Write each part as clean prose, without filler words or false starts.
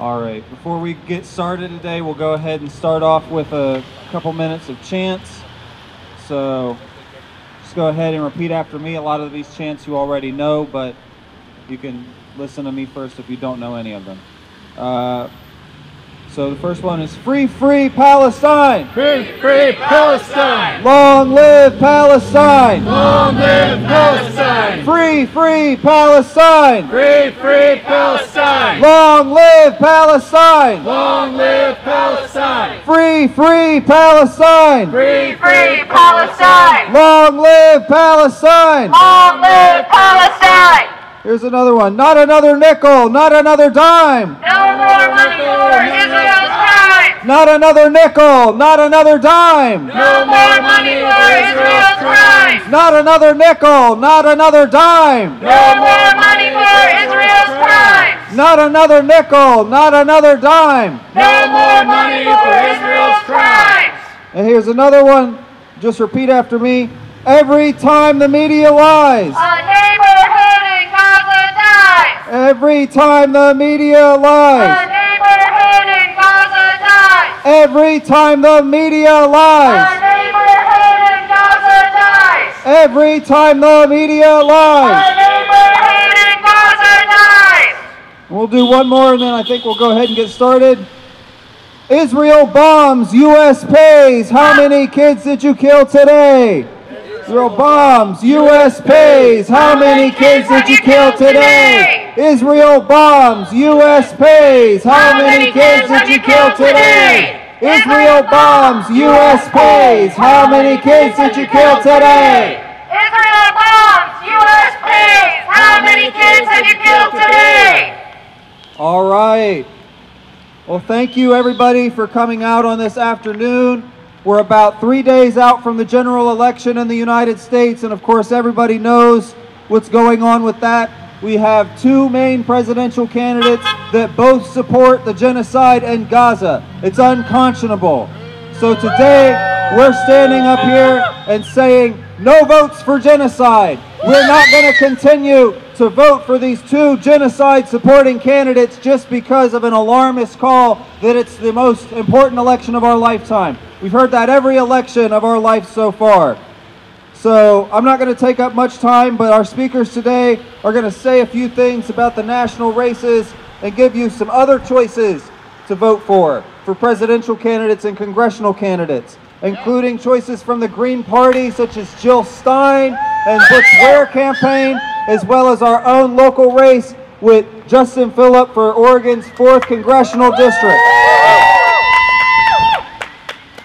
All right, before we get started today, we'll go ahead and start off with a couple minutes of chants. So just go ahead and repeat after me. A lot of these chants you already know, but you can listen to me first if you don't know any of them. So the first one is Free, Free Palestine! Free, Free Palestine! Long live Palestine! Long live Palestine! Free, Free Palestine! Free, Free Palestine! Long live Palestine! Long live Palestine! Free, Free Palestine! Free, Free Palestine! Long live Palestine! Long live Palestine! Here's another one. Not another nickel, not another dime. No more money for Israel's crimes! Not another nickel, not another dime. No more money for Israel's crimes! Not another nickel, not another dime. No more money for Israel's crimes! Not another nickel, not another dime. No more money for Israel's crimes! And here's another one. Just repeat after me. Every time the media lies. A neighborhood in Gaza dies! Every time the media A lies. neighborhood in Gaza dies! Every time the media A lies. neighborhood in Gaza dies! Every time the media A lies. neighborhood in Gaza dies! We'll do one more and then I think we'll go ahead and get started. Israel bombs, U.S. pays. How many kids did you kill today? Israel bombs, U.S. pays. How many kids did you kill today? Israel bombs, U.S. pays. How many kids did you kill today? Israel bombs, U.S. pays. How many kids did you kill today? Israel bombs, U.S. pays. How many kids did you kill today? All right. Well, thank you everybody for coming out on this afternoon. We're about 3 days out from the general election in the United States, and of course everybody knows what's going on with that. We have two main presidential candidates that both support the genocide in Gaza. It's unconscionable. So today we're standing up here and saying no votes for genocide. We're not going to continue to vote for these two genocide-supporting candidates just because of an alarmist call that it's the most important election of our lifetime. We've heard that every election of our life so far. So I'm not going to take up much time, but our speakers today are going to say a few things about the national races and give you some other choices to vote for presidential candidates and congressional candidates, including choices from the Green Party, such as Jill Stein and Butch Ware campaign, as well as our own local race with Justin Phillip for Oregon's 4th Congressional District.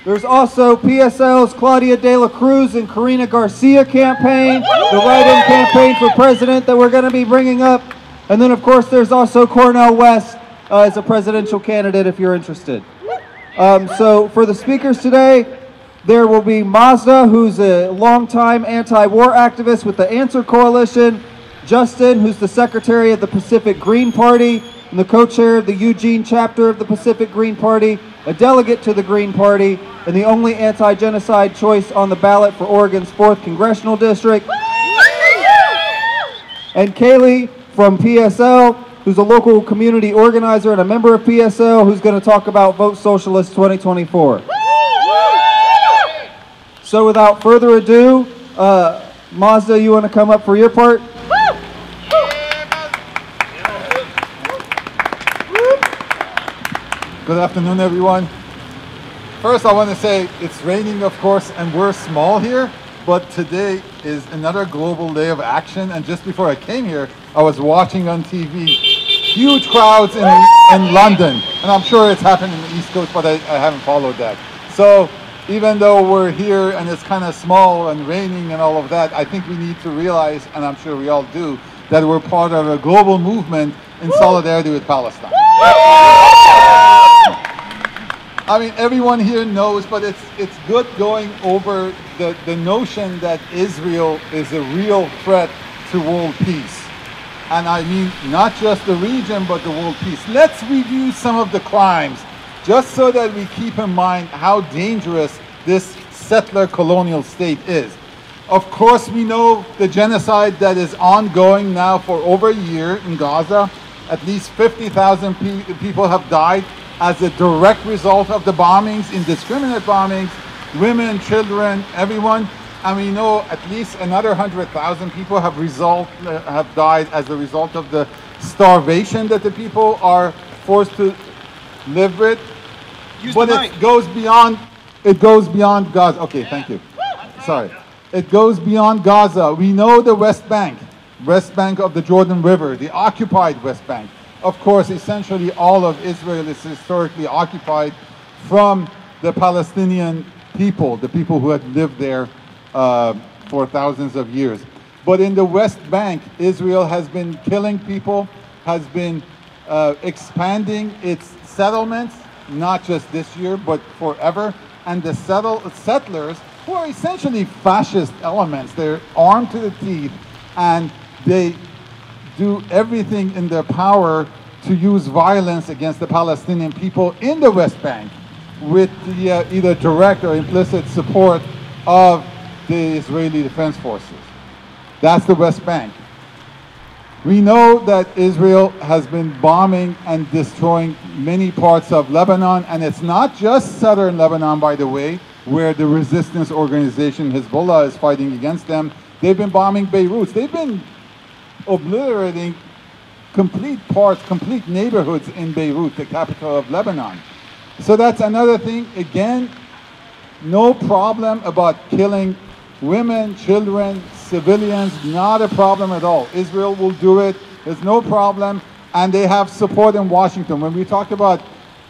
There's also PSL's Claudia De La Cruz and Karina Garcia campaign, the write-in campaign for president that we're going to be bringing up. And then, of course, there's also Cornel West as a presidential candidate if you're interested. So for the speakers today, there will be Mazda, who's a longtime anti-war activist with the Answer Coalition, Justin, who's the secretary of the Pacific Green Party and the co-chair of the Eugene chapter of the Pacific Green Party, a delegate to the Green Party, and the only anti-genocide choice on the ballot for Oregon's 4th Congressional District. And Kaylee from PSL, who's a local community organizer and a member of PSL, who's going to talk about Vote Socialist 2024. So without further ado, Mazda, you want to come up for your part? Good afternoon, everyone. First, I want to say it's raining, of course, and we're small here, but today is another global day of action. And just before I came here, I was watching on TV huge crowds in London, and I'm sure it's happened in the East Coast, but I haven't followed that. So even though we're here and it's kind of small and raining and all of that, I think we need to realize, and I'm sure we all do, that we're part of a global movement in solidarity with Palestine. I mean, everyone here knows, but it's good going over the notion that Israel is a real threat to world peace. And I mean, not just the region, but the world peace. Let's review some of the crimes, just so that we keep in mind how dangerous this settler colonial state is. Of course, we know the genocide that is ongoing now for over a year in Gaza. At least 50,000 people have died as a direct result of the bombings, indiscriminate bombings, women, children, everyone. And we know at least another 100,000 people have died as a result of the starvation that the people are forced to live with. But it goes beyond Gaza. Okay, thank you. Sorry. It goes beyond Gaza. We know the West Bank of the Jordan River, the occupied West Bank. Of course, essentially all of Israel is historically occupied from the Palestinian people, the people who had lived there for thousands of years. But in the West Bank, Israel has been killing people, has been expanding its settlements, not just this year, but forever. And the settlers, who are essentially fascist elements, they're armed to the teeth, and they do everything in their power to use violence against the Palestinian people in the West Bank with the either direct or implicit support of the Israeli Defense Forces. That's the West Bank. We know that Israel has been bombing and destroying many parts of Lebanon, and it's not just southern Lebanon, by the way, where the resistance organization Hezbollah is fighting against them. They've been bombing Beirut. They've been obliterating complete neighborhoods in Beirut, the capital of Lebanon. So that's another thing. Again, no problem about killing women, children, civilians, not a problem at all. Israel will do it. There's no problem. And they have support in Washington. When we talk about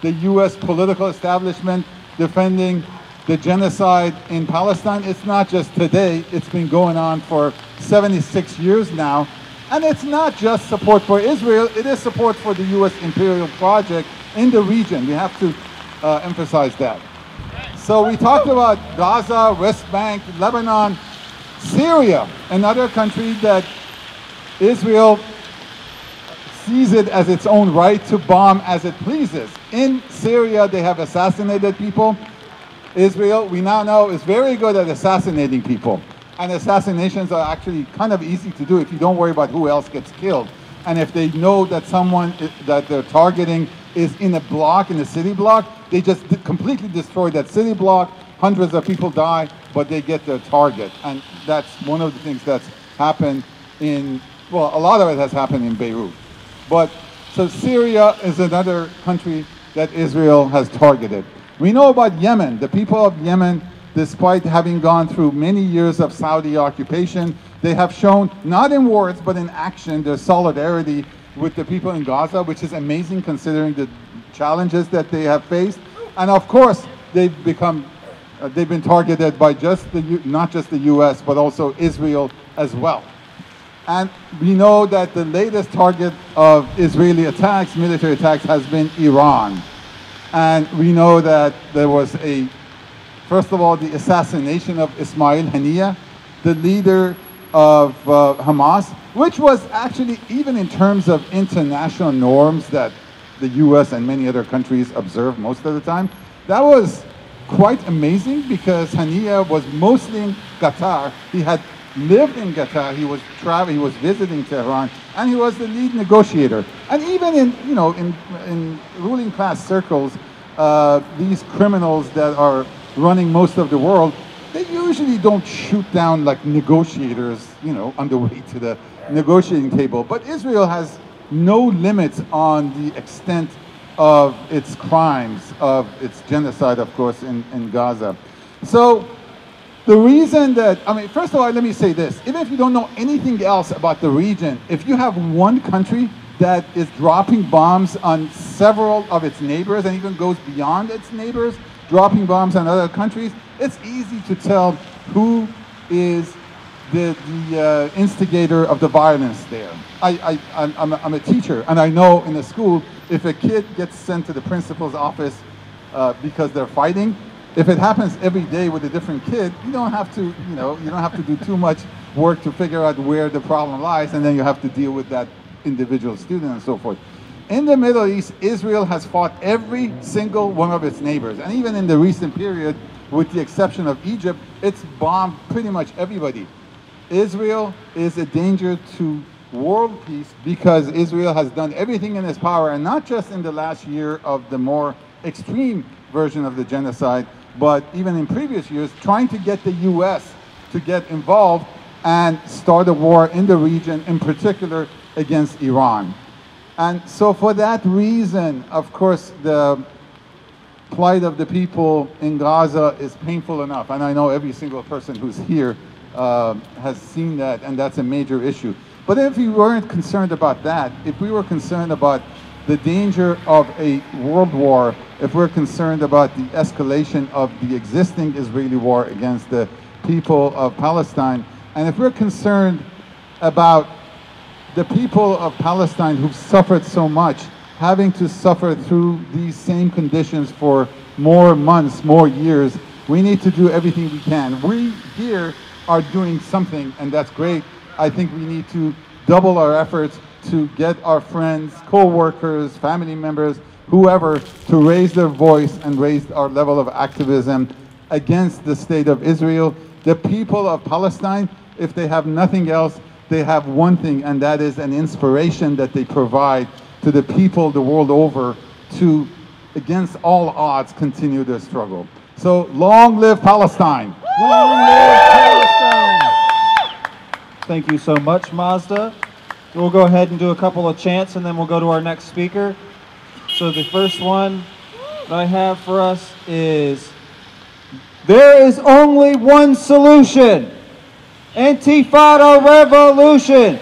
the U.S. political establishment defending the genocide in Palestine, it's not just today. It's been going on for 76 years now. And it's not just support for Israel, it is support for the U.S. imperial project in the region. We have to emphasize that. So we talked about Gaza, West Bank, Lebanon, Syria, another country that Israel sees it as its own right to bomb as it pleases. In Syria, they have assassinated people. Israel, we now know, is very good at assassinating people. And assassinations are actually kind of easy to do if you don't worry about who else gets killed. And if they know that someone that they're targeting is in a block, in a city block, they just completely destroy that city block. Hundreds of people die, but they get their target. And that's one of the things that's happened in, well, a lot of it has happened in Beirut. But, so Syria is another country that Israel has targeted. We know about Yemen. The people of Yemen, despite having gone through many years of Saudi occupation, they have shown, not in words, but in action, their solidarity with the people in Gaza, which is amazing considering the challenges that they have faced. And of course, they've been targeted by not just the US, but also Israel as well. And we know that the latest target of Israeli attacks, military attacks, has been Iran. And we know that there was first of all, the assassination of Ismail Haniyeh, the leader of Hamas, which was actually, even in terms of international norms that the US and many other countries observe most of the time, that was quite amazing because Haniyeh was mostly in Qatar. He had lived in Qatar, he was visiting Tehran, and he was the lead negotiator. And even in ruling class circles, these criminals that are running most of the world, they usually don't shoot down like negotiators, on the way to the negotiating table. But Israel has no limits on the extent of its crimes, of its genocide, of course, in Gaza. So the reason that, first of all, let me say this. Even if you don't know anything else about the region, if you have one country that is dropping bombs on several of its neighbors and even goes beyond its neighbors, dropping bombs on other countries, it's easy to tell who is the instigator of the violence there. I'm a teacher, and I know in a school, if a kid gets sent to the principal's office because they're fighting, if it happens every day with a different kid, you don't have to, you don't have to do too much work to figure out where the problem lies, and then you have to deal with that individual student and so forth. In the Middle East, Israel has fought every single one of its neighbors, and even in the recent period, with the exception of Egypt, it's bombed pretty much everybody. Israel is a danger to world peace because Israel has done everything in its power, and not just in the last year of the more extreme version of the genocide, but even in previous years, trying to get the US to get involved and start a war in the region, in particular against Iran. And so for that reason, of course, the plight of the people in Gaza is painful enough. And I know every single person who's here has seen that, and that's a major issue. But if we weren't concerned about that, if we were concerned about the danger of a world war, if we're concerned about the escalation of the existing Israeli war against the people of Palestine, and if we're concerned about the people of Palestine who've suffered so much, having to suffer through these same conditions for more months, more years, we need to do everything we can. We here are doing something, and that's great. I think we need to double our efforts to get our friends, co-workers, family members, whoever, to raise their voice and raise our level of activism against the state of Israel. The people of Palestine, if they have nothing else, they have one thing, and that is an inspiration that they provide to the people the world over to, against all odds, continue their struggle. So long live Palestine! Long live Palestine! Thank you so much, Mazda. We'll go ahead and do a couple of chants, and then we'll go to our next speaker. So the first one that I have for us is, there is only one solution. Intifada revolution.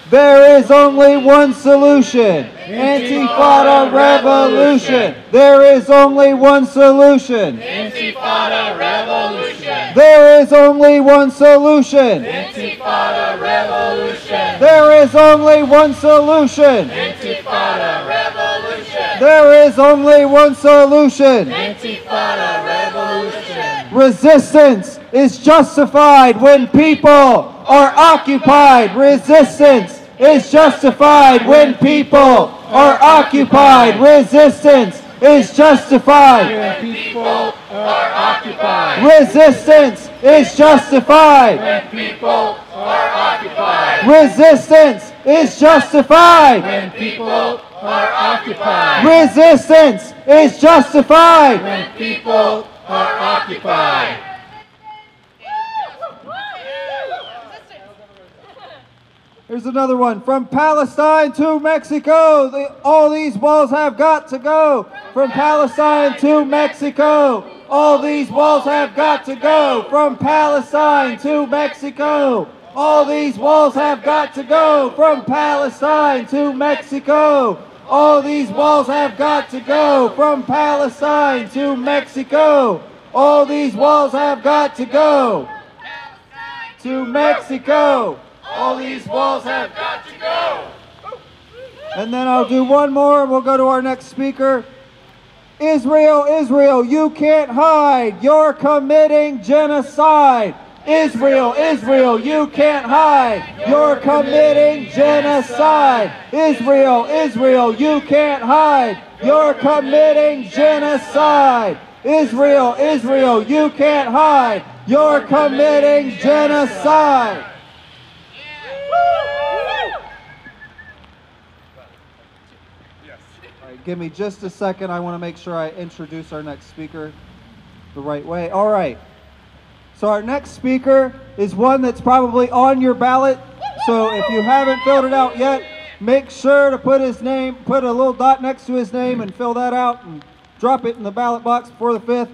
There is only one solution. Intifada revolution. There is only one solution. Intifada revolution. There is only one solution. Intifada revolution. There is only one solution. Intifada revolution. There is only one solution. Intifada revolution. Resistance is justified when people are occupied. Resistance is justified when people are occupied. Resistance is justified. When people are occupied. Resistance is justified. When people are occupied. Resistance is justified. When people are occupied. Resistance is justified. When people are occupied. Here's another one. From Palestine to Mexico, all these walls have got to go. From Palestine to Mexico, all these walls have got to go. From Palestine to Mexico, all these walls have got to go. From Palestine to Mexico, all these walls have got to go. From Palestine to Mexico, all these walls have got to go. To Mexico. All these walls have got to go. And then I'll do one more and we'll go to our next speaker. Israel, Israel, you can't hide. You're committing genocide. Israel, Israel, you can't hide. You're committing genocide. Israel, Israel, you can't hide. You're committing genocide. Israel, Israel, you can't hide. You're committing genocide. Give me just a second. I want to make sure I introduce our next speaker the right way. All right. So our next speaker is one that's probably on your ballot. So if you haven't filled it out yet, make sure to put his name, put a little dot next to his name and fill that out and drop it in the ballot box before the 5th.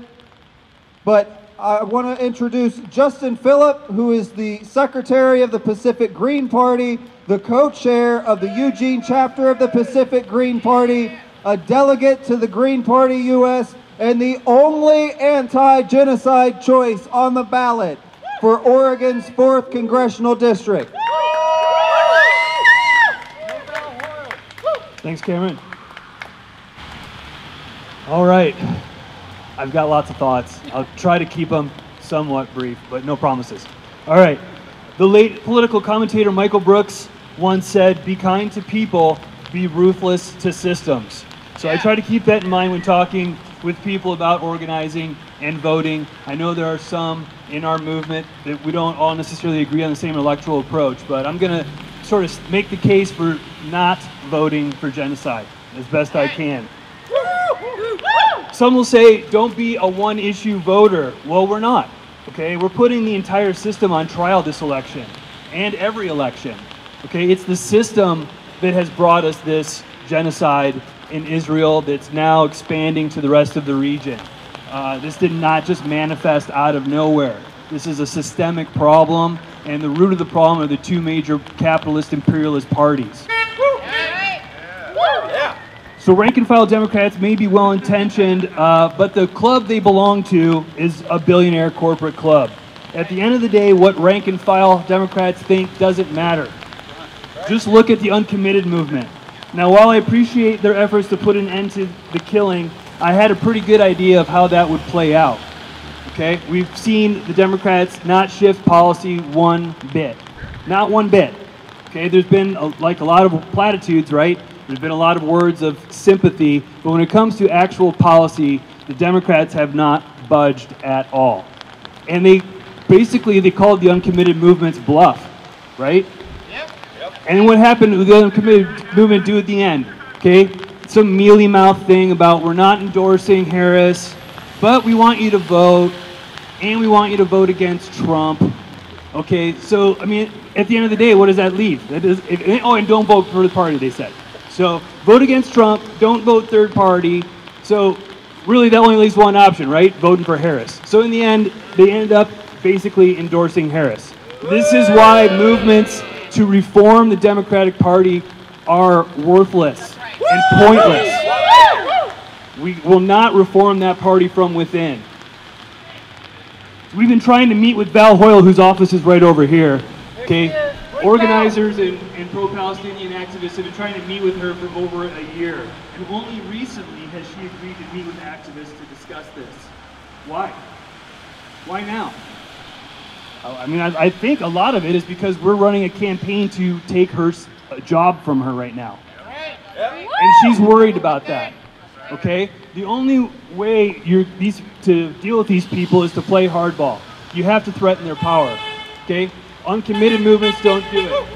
But I want to introduce Justin Phillip, who is the Secretary of the Pacific Green Party, the co-chair of the Eugene chapter of the Pacific Green Party, a delegate to the Green Party US, and the only anti-genocide choice on the ballot for Oregon's 4th Congressional District. Thanks, Cameron. All right. I've got lots of thoughts. I'll try to keep them somewhat brief, but no promises. All right. The late political commentator Michael Brooks once said, "Be kind to people, be ruthless to systems." So I try to keep that in mind when talking with people about organizing and voting. I know there are some in our movement that we don't all necessarily agree on the same electoral approach, but I'm going to sort of make the case for not voting for genocide as best I can. Some will say, don't be a one-issue voter. Well, we're not, okay? We're putting the entire system on trial this election and every election, okay? It's the system that has brought us this genocide in Israel that's now expanding to the rest of the region. This did not just manifest out of nowhere. This is a systemic problem, and the root of the problem are the two major capitalist imperialist parties. So rank and file Democrats may be well-intentioned, but the club they belong to is a billionaire corporate club. At the end of the day, what rank and file Democrats think doesn't matter. Just look at the uncommitted movement. Now, while I appreciate their efforts to put an end to the killing, I had a pretty good idea of how that would play out. Okay, we've seen the Democrats not shift policy one bit. Not one bit. Okay, there's been like a lot of platitudes, right? There's been a lot of words of sympathy, but when it comes to actual policy, the Democrats have not budged at all. And they called the uncommitted movement's bluff, right? Yep. And what happened with the uncommitted movement do at the end? Okay, some mealy-mouthed thing about we're not endorsing Harris, but we want you to vote, and we want you to vote against Trump. Okay, so I mean, at the end of the day, what does that leave? That is, and don't vote for the party, they said. So vote against Trump, don't vote third party. So really that only leaves one option, right? Voting for Harris. So in the end, they ended up basically endorsing Harris. This is why movements to reform the Democratic Party are worthless and pointless. We will not reform that party from within. We've been trying to meet with Val Hoyle, whose office is right over here. Okay, organizers and pro-Palestinian activists have been trying to meet with her for over a year, and only recently has she agreed to meet with activists to discuss this. Why? Why now? I mean, I think a lot of it is because we're running a campaign to take her job from her right now, and she's worried about that. Okay, the only way to deal with these people is to play hardball. You have to threaten their power. Okay, uncommitted movements don't do it.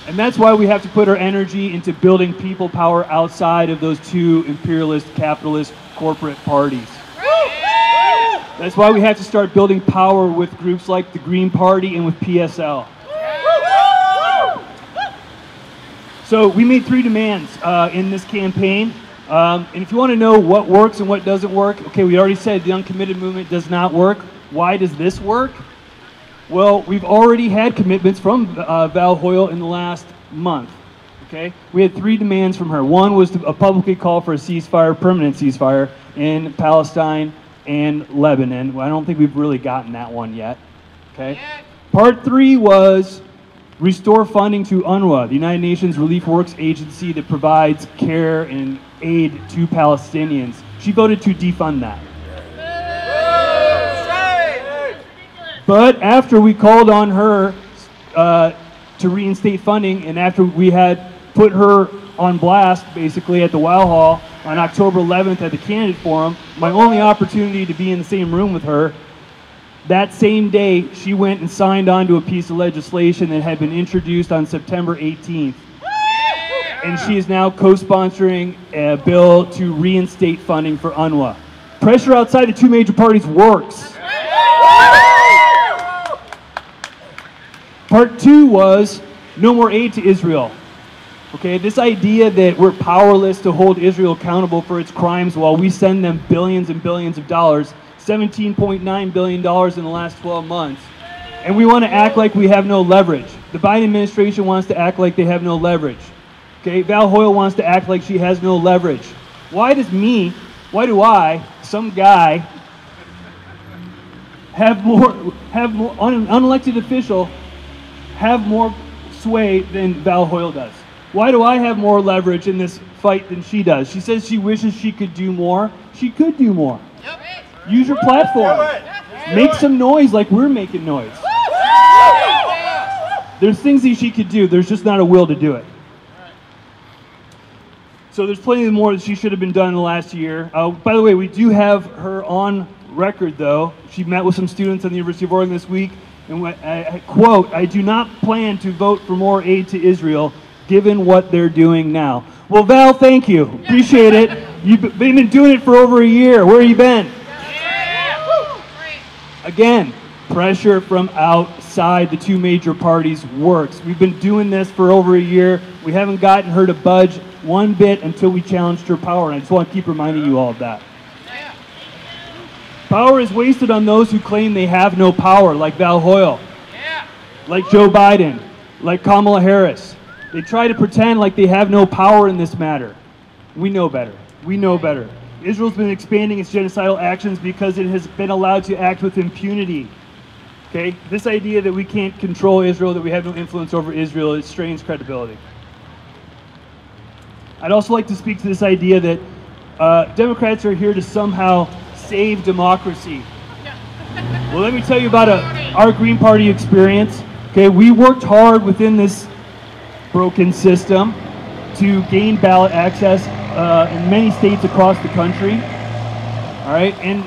And that's why we have to put our energy into building people power outside of those two imperialist, capitalist, corporate parties. That's why we have to start building power with groups like the Green Party and with PSL. So we made 3 demands in this campaign. And if you want to know what works and what doesn't work, okay, we already said the uncommitted movement does not work. Why does this work? Well, we've already had commitments from Val Hoyle in the last month. Okay, we had 3 demands from her. One was to publicly call for a ceasefire, permanent ceasefire in Palestine and Lebanon. Well, I don't think we've really gotten that one yet. Okay. Part 3 was restore funding to UNRWA, the United Nations Relief Works Agency that provides care and aid to Palestinians. She voted to defund that. But after we called on her to reinstate funding, and after we had put her on blast, basically, at the Wow Hall on October 11th at the Candidate Forum, my only opportunity to be in the same room with her, that same day, she went and signed on to a piece of legislation that had been introduced on September 18th. And she is now co-sponsoring a bill to reinstate funding for UNRWA. Pressure outside the 2 major parties works. Part 2 was no more aid to Israel. Okay, this idea that we're powerless to hold Israel accountable for its crimes while we send them billions and billions of dollars, $17.9 billion in the last 12 months. And we want to act like we have no leverage. The Biden administration wants to act like they have no leverage. Okay, Val Hoyle wants to act like she has no leverage. Why do I, some guy, have more unelected official, have more sway than Val Hoyle does? Why do I have more leverage in this fight than she does? She says she wishes she could do more. She could do more. Use your platform. Make some noise like we're making noise. There's things that she could do. There's just not a will to do it. So there's plenty more that she should have been done in the last year. By the way, we do have her on record, though. She met with some students at the University of Oregon this week, And I quote, "I do not plan to vote for more aid to Israel, given what they're doing now." Well, Val, thank you. Appreciate it. You've been doing it for over a year. Where have you been? Again, pressure from outside the two major parties works. We've been doing this for over a year. We haven't gotten her to budge one bit until we challenged her power, and I just want to keep reminding you all of that. Power is wasted on those who claim they have no power, like Val Hoyle, like Joe Biden, like Kamala Harris. They try to pretend like they have no power in this matter. We know better. We know better. Israel's been expanding its genocidal actions because it has been allowed to act with impunity. Okay? This idea that we can't control Israel, that we have no influence over Israel, it strains credibility. I'd also like to speak to this idea that Democrats are here to somehow save democracy. Well, let me tell you about our Green Party experience. Okay, we worked hard within this broken system to gain ballot access in many states across the country. All right, and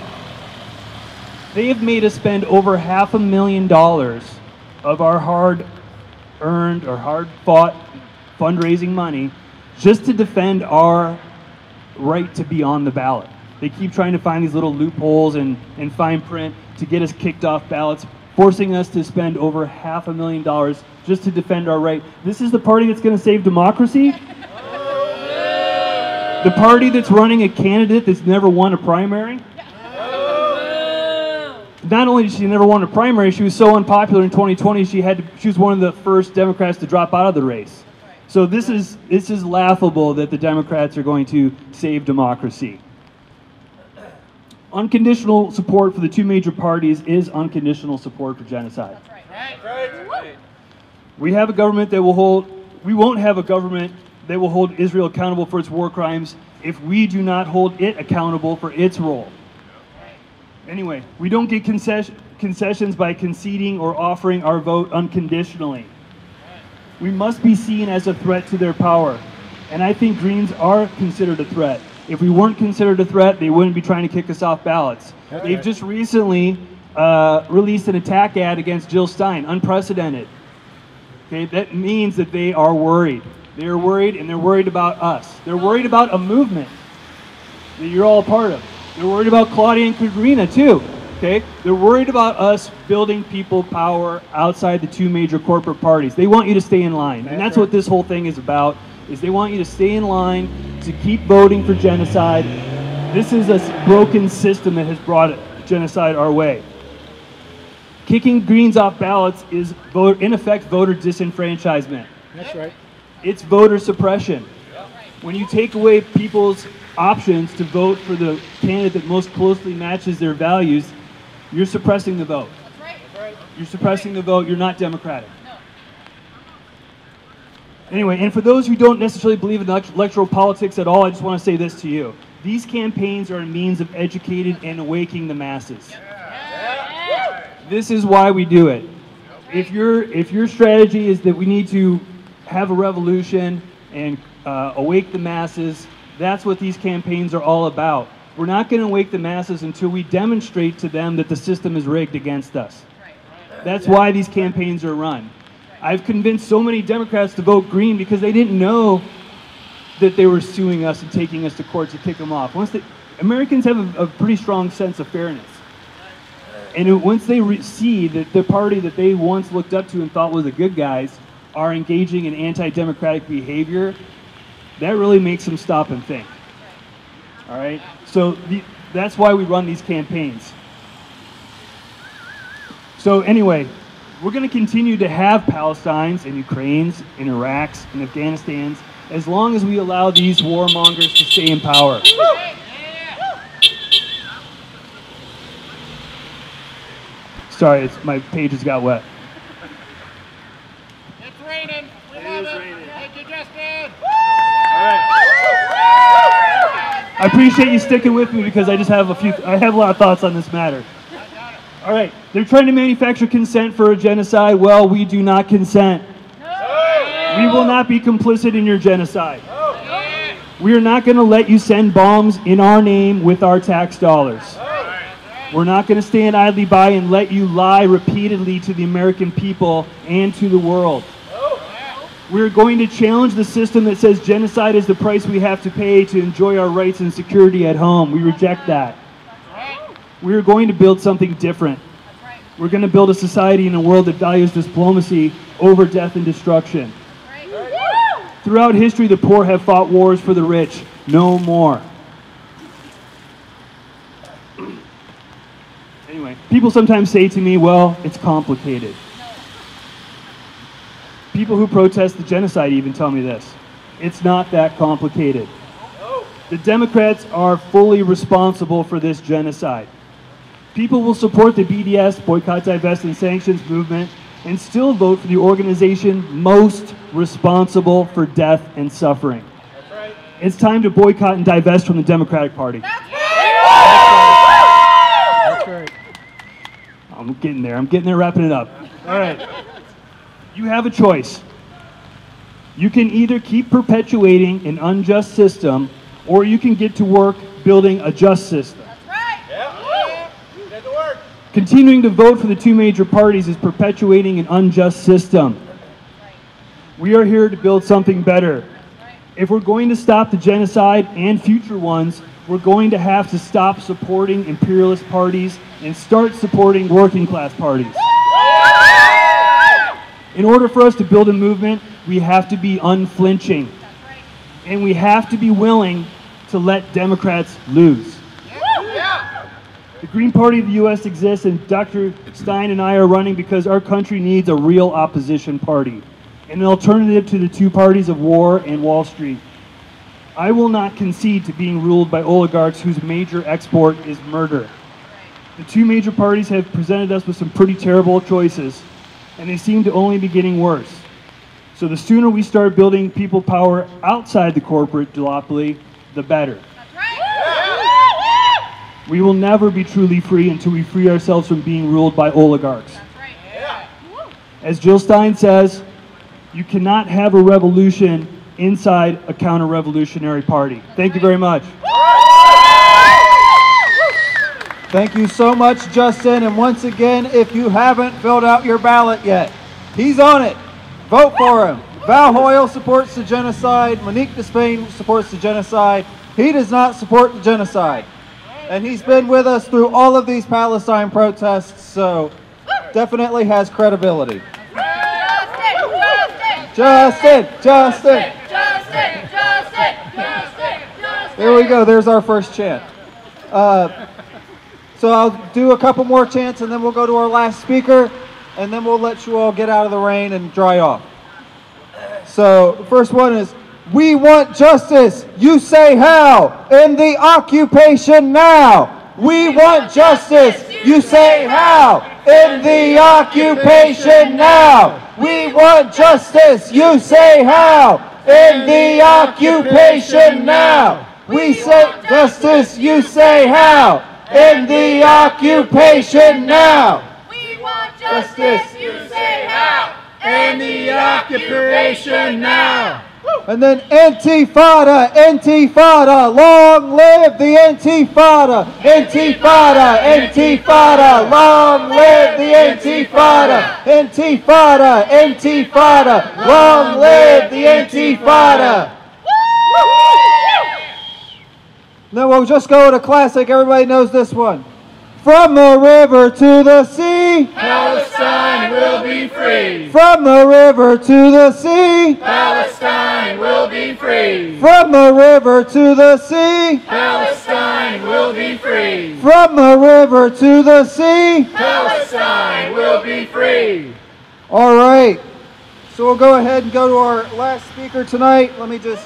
they have made us spend over $500,000 of our hard-earned or hard-fought fundraising money just to defend our right to be on the ballot. They keep trying to find these little loopholes and fine print to get us kicked off ballots, forcing us to spend over $500,000 just to defend our right. This is the party that's going to save democracy? The party that's running a candidate that's never won a primary? Not only did she never won a primary, she was so unpopular in 2020 she was one of the first Democrats to drop out of the race. So this is laughable that the Democrats are going to save democracy. Unconditional support for the two major parties is unconditional support for genocide. We have a government that we won't have a government that will hold Israel accountable for its war crimes if we do not hold it accountable for its role. Anyway, we don't get concessions by conceding or offering our vote unconditionally. We must be seen as a threat to their power, and I think Greens are considered a threat. If we weren't considered a threat, they wouldn't be trying to kick us off ballots. They've just recently released an attack ad against Jill Stein, unprecedented. Okay, that means that they are worried. They are worried, and they're worried about us. They're worried about a movement that you're all a part of. They're worried about Claudia and Katerina too. Okay, they're worried about us building people power outside the two major corporate parties. They want you to stay in line, and that's what this whole thing is about. Is they want you to stay in line to keep voting for genocide. This is a broken system that has brought genocide our way. Kicking Greens off ballots is, in effect, voter disenfranchisement. That's right. It's voter suppression. When you take away people's options to vote for the candidate that most closely matches their values, you're suppressing the vote. You're suppressing the vote. You're not democratic. Anyway, and for those who don't necessarily believe in electoral politics at all, I just want to say this to you. These campaigns are a means of educating and awakening the masses. This is why we do it. If your strategy is that we need to have a revolution and awake the masses, that's what these campaigns are all about. We're not going to awake the masses until we demonstrate to them that the system is rigged against us. That's why these campaigns are run. I've convinced so many Democrats to vote Green because they didn't know that they were suing us and taking us to court to kick them off. Americans have a pretty strong sense of fairness. And once they see that the party that they once looked up to and thought was the good guys are engaging in anti-democratic behavior, that really makes them stop and think. All right? So that's why we run these campaigns. So anyway, we're going to continue to have Palestines and Ukraines and Iraqs and Afghanistans as long as we allow these warmongers to stay in power. Sorry, my pages got wet. It's raining. We love it. Thank you, Justin. I appreciate you sticking with me because I have a lot of thoughts on this matter. All right, they're trying to manufacture consent for a genocide. Well, we do not consent. We will not be complicit in your genocide. We are not going to let you send bombs in our name with our tax dollars. We're not going to stand idly by and let you lie repeatedly to the American people and to the world. We're going to challenge the system that says genocide is the price we have to pay to enjoy our rights and security at home. We reject that. We're going to build something different. We're going to build a society and a world that values diplomacy over death and destruction. Throughout history, the poor have fought wars for the rich. No more. Anyway, people sometimes say to me, well, it's complicated. People who protest the genocide even tell me this. It's not that complicated. The Democrats are fully responsible for this genocide. People will support the BDS, Boycott, Divest, and Sanctions movement, and still vote for the organization most responsible for death and suffering. That's right. It's time to boycott and divest from the Democratic Party. That's right. I'm getting there, wrapping it up. All right. You have a choice. You can either keep perpetuating an unjust system, or you can get to work building a just system. That's right. Yeah. Get to work. Continuing to vote for the two major parties is perpetuating an unjust system. We are here to build something better. If we're going to stop the genocide and future ones, we're going to have to stop supporting imperialist parties and start supporting working class parties. In order for us to build a movement, we have to be unflinching. And we have to be willing to let Democrats lose. The Green Party of the U.S. exists, and Dr. Stein and I are running because our country needs a real opposition party, an alternative to the two parties of war and Wall Street. I will not concede to being ruled by oligarchs whose major export is murder. The two major parties have presented us with some pretty terrible choices, and they seem to only be getting worse. So the sooner we start building people power outside the corporate duopoly, the better. We will never be truly free until we free ourselves from being ruled by oligarchs. As Jill Stein says, you cannot have a revolution inside a counter-revolutionary party. Thank you very much. Thank you so much, Justin. And once again, if you haven't filled out your ballot yet, he's on it. Vote for him. Val Hoyle supports the genocide. Monique Despain supports the genocide. He does not support the genocide. And he's been with us through all of these Palestine protests, so definitely has credibility. Justin! There we go. There's our first chant. So I'll do a couple more chants, and then we'll go to our last speaker, and then we'll let you all get out of the rain and dry off. So the first one is, we want justice. You say how? In the occupation now. We want justice. You say how? In the occupation now. We want justice. You say how? In the occupation now. We say justice. You say how? In the occupation now. We want justice. You say how? In the occupation now. And then Intifada, Intifada, long live the Intifada, Intifada, Intifada, long live the Intifada, Intifada, Intifada, long live the Intifada. Then we'll just go to classic, everybody knows this one. From the river to the sea, Palestine will be free. from the river to the sea, Palestine will be free. from the river to the sea, Palestine will be free. from the river to the sea. Palestine will be free. All right, so we'll go ahead and go to our last speaker tonight. Let me just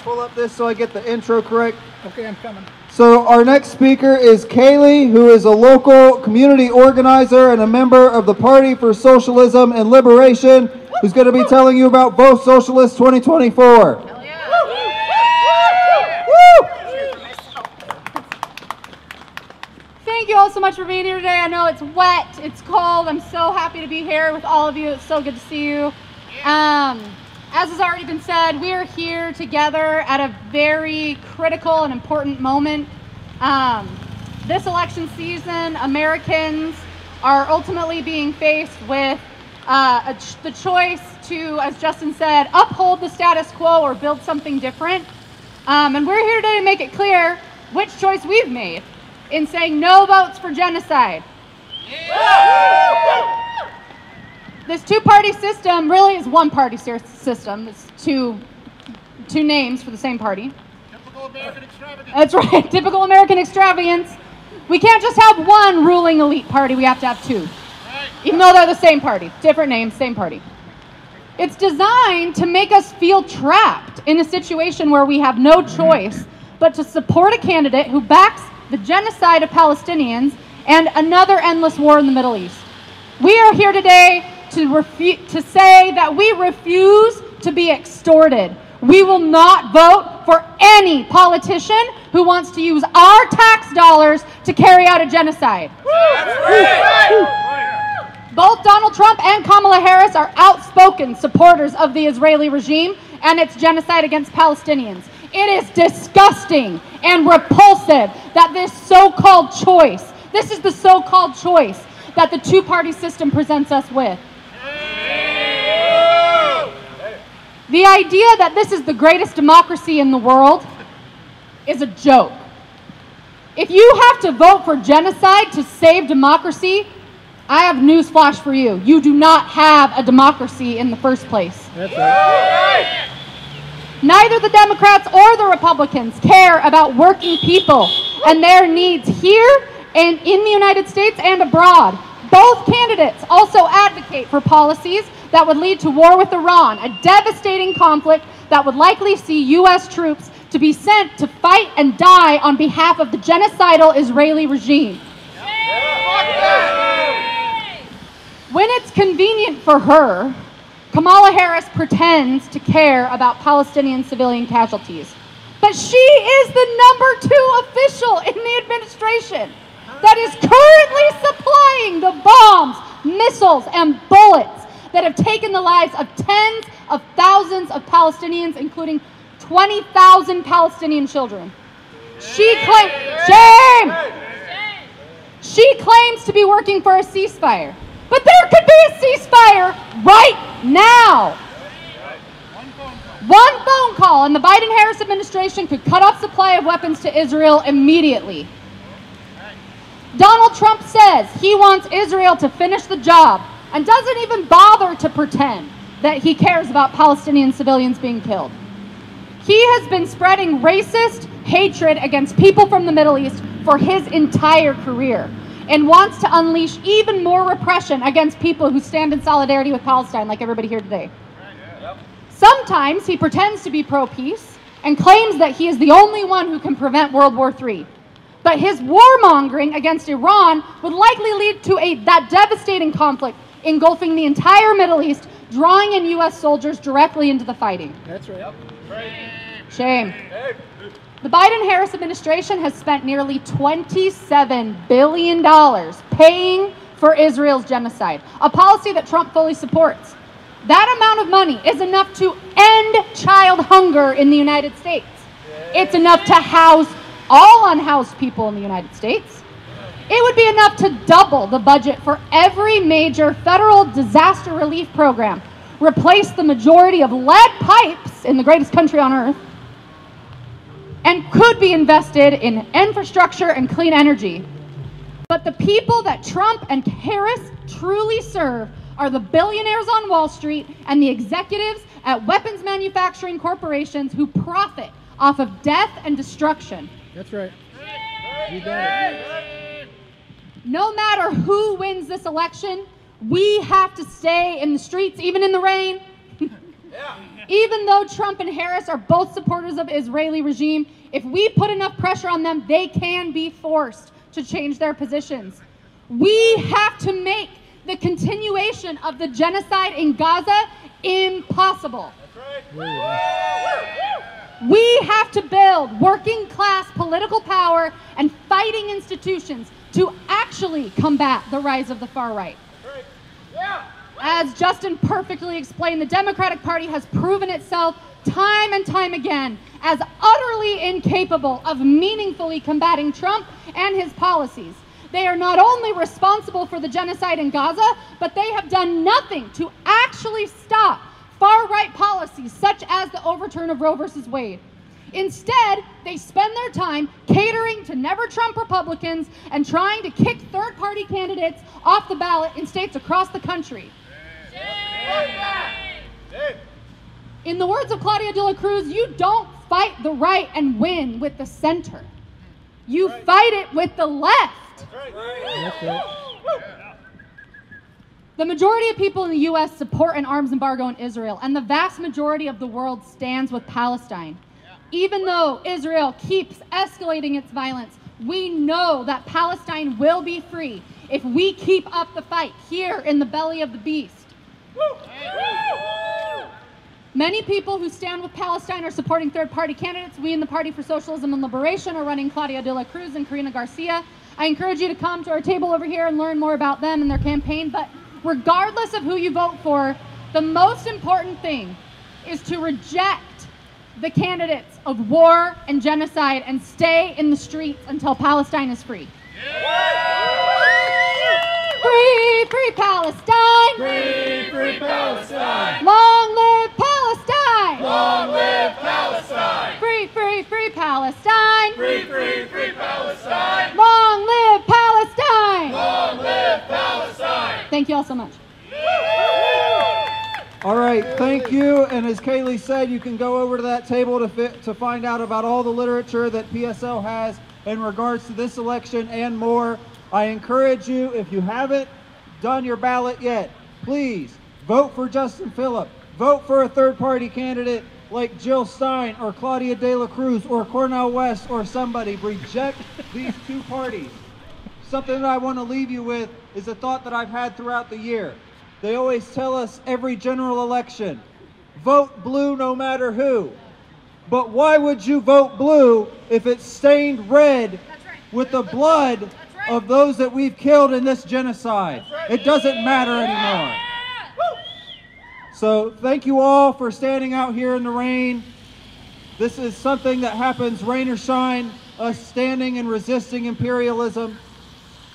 pull up this so I get the intro correct. Okay, I'm coming. So our next speaker is Kaylee, who is a local community organizer and a member of the Party for Socialism and Liberation, who's going to be telling you about Both Socialists 2024. Thank you all so much for being here today. I know it's wet, it's cold. I'm so happy to be here with all of you. It's so good to see you. As has already been said, we are here together at a very critical and important moment. this election season, Americans are ultimately being faced with the choice to, as Justin said, uphold the status quo or build something different. And we're here today to make it clear which choice we've made in saying no votes for genocide. This two-party system really is one-party system. It's two names for the same party. Typical American extravagance. That's right, typical American extravagance. We can't just have one ruling elite party, we have to have two. Even though they're the same party, different names, same party. It's designed to make us feel trapped in a situation where we have no choice but to support a candidate who backs the genocide of Palestinians and another endless war in the Middle East. We are here today to say that we refuse to be extorted. We will not vote for any politician who wants to use our tax dollars to carry out a genocide. Both Donald Trump and Kamala Harris are outspoken supporters of the Israeli regime and its genocide against Palestinians. It is disgusting and repulsive that this so-called choice, this is the so-called choice that the two-party system presents us with. The idea that this is the greatest democracy in the world is a joke. If you have to vote for genocide to save democracy, I have news flash for you. You do not have a democracy in the first place. That's right. Neither the Democrats or the Republicans care about working people and their needs here and in the United States and abroad. Both candidates also advocate for policies that would lead to war with Iran, a devastating conflict that would likely see U.S. troops to be sent to fight and die on behalf of the genocidal Israeli regime. When it's convenient for her, Kamala Harris pretends to care about Palestinian civilian casualties. But she is the #2 official in the administration that is currently supplying the bombs, missiles, and bullets that have taken the lives of tens of thousands of Palestinians, including 20,000 Palestinian children. She claims to be working for a ceasefire. But there could be a ceasefire right now. One phone call and the Biden-Harris administration could cut off supply of weapons to Israel immediately. Donald Trump says he wants Israel to finish the job and doesn't even bother to pretend that he cares about Palestinian civilians being killed. He has been spreading racist hatred against people from the Middle East for his entire career and wants to unleash even more repression against people who stand in solidarity with Palestine, like everybody here today. Sometimes he pretends to be pro-peace and claims that he is the only one who can prevent World War III. But his warmongering against Iran would likely lead to that devastating conflict engulfing the entire Middle East, drawing in U.S. soldiers directly into the fighting. That's right. Shame. The Biden-Harris administration has spent nearly $27 billion paying for Israel's genocide, a policy that Trump fully supports. That amount of money is enough to end child hunger in the United States. It's enough to house all unhoused people in the United States. It would be enough to double the budget for every major federal disaster relief program, replace the majority of lead pipes in the greatest country on earth, and could be invested in infrastructure and clean energy. But the people that Trump and Harris truly serve are the billionaires on Wall Street and the executives at weapons manufacturing corporations who profit off of death and destruction. That's right. You got it. No matter who wins this election, we have to stay in the streets, even in the rain. Even though Trump and Harris are both supporters of the Israeli regime, if we put enough pressure on them, they can be forced to change their positions. We have to make the continuation of the genocide in Gaza impossible. We have to build working class political power and fighting institutions to actually combat the rise of the far right. As Justin perfectly explained, the Democratic Party has proven itself time and time again as utterly incapable of meaningfully combating Trump and his policies. They are not only responsible for the genocide in Gaza, but they have done nothing to actually stop far-right policies such as the overturn of Roe versus Wade. Instead, they spend their time catering to never-Trump Republicans and trying to kick third-party candidates off the ballot in states across the country. In the words of Claudia de la Cruz, you don't fight the right and win with the center. You fight it with the left. The majority of people in the U.S. support an arms embargo on Israel, and the vast majority of the world stands with Palestine. Even though Israel keeps escalating its violence, we know that Palestine will be free if we keep up the fight here in the belly of the beast. Many people who stand with Palestine are supporting third-party candidates. We in the Party for Socialism and Liberation are running Claudia de la Cruz and Karina Garcia. I encourage you to come to our table over here and learn more about them and their campaign. But regardless of who you vote for, the most important thing is to reject the candidates of war and genocide and stay in the streets until Palestine is free. Free, free Palestine! Free, free Palestine! Long live Palestine! Long live Palestine! Free, free, free Palestine! Free, free, free Palestine! Long live Palestine! Long live Palestine! Thank you all so much. All right, thank you. And as Kaylee said, you can go over to that table to find out about all the literature that PSL has in regards to this election and more. I encourage you, if you haven't done your ballot yet, please vote for Justin Phillip. Vote for a third-party candidate like Jill Stein or Claudia de la Cruz or Cornel West or somebody. Reject these two parties. Something that I want to leave you with is a thought that I've had throughout the year. They always tell us every general election, vote blue no matter who. But why would you vote blue if it's stained red with the blood of those that we've killed in this genocide? It doesn't matter anymore. So thank you all for standing out here in the rain. This is something that happens rain or shine, us standing and resisting imperialism.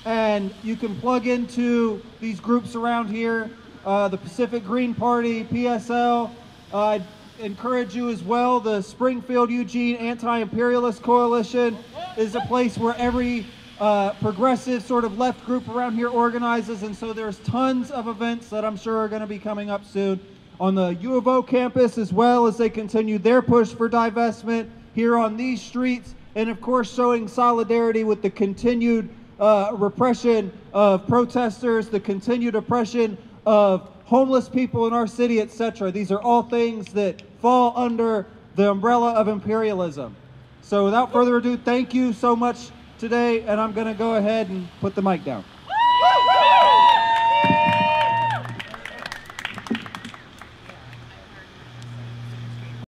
And you can plug into these groups around here, the Pacific Green Party, PSL. I'd encourage you as well, the Springfield Eugene Anti-Imperialist Coalition is a place where every progressive sort of left group around here organizes, and so there's tons of events that I'm sure are going to be coming up soon on the U of O campus, as well as they continue their push for divestment here on these streets, and of course showing solidarity with the continued repression of protesters, the continued oppression of homeless people in our city, etc. These are all things that fall under the umbrella of imperialism. So without further ado, thank you so much today, and I'm going to go ahead and put the mic down.